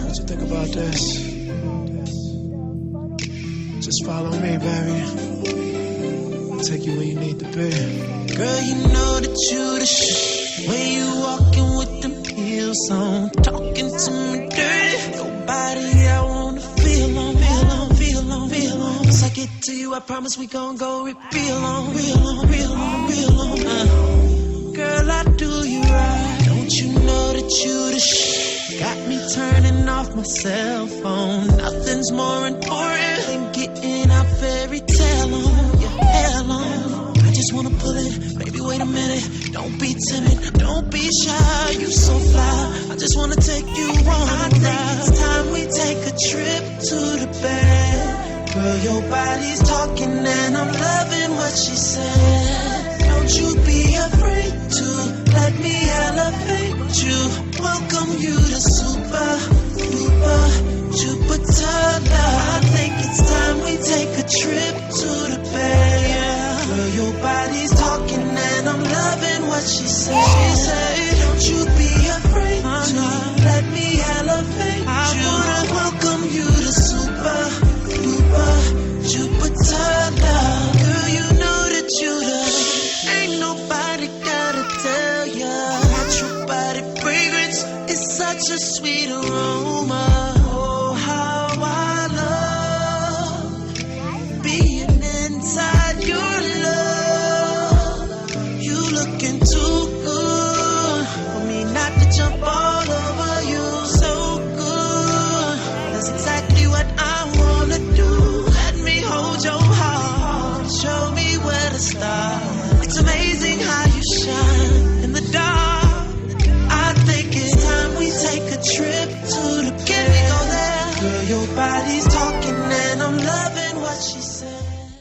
What you think about this? Just follow me, baby. Take you where you need to be. Girl, you know that you the shit. When you walking with them heels on, talking to me dirty. Your body, I wanna feel on. Once I get to you, I promise we gon' go real on. Girl, I do you right. Don't you know that you the shit? Got me turning off my cell phone. Nothing's more important than getting our fairy tale on. Your hair long. I just wanna pull it. Baby, wait a minute. Don't be timid. Don't be shy. You so fly. I just wanna take you on a ride. It's time we take a trip to the bed. Girl, your body's talking and I'm loving what she said. Don't you be afraid to let me elevate you. Welcome you to Jupiter love. I think it's time we take a trip to the bay. Yeah. Girl, your body's talking and I'm loving what she said. She said, don't you be afraid to let me elevate you. I wanna welcome you to Jupiter love. Girl, you know that you the ain't nobody gotta tell ya. Natural body fragrance is such a sweet aroma. Oh, how I love being inside your love. You looking too good for me not to jump all over you. So good, that's exactly what I wanna do. Let me hold your heart, show me where to start. It's amazing how you shine in the dark. I think it's time we take a trip to the bed. Can we go there? Girl, your body's talking and I'm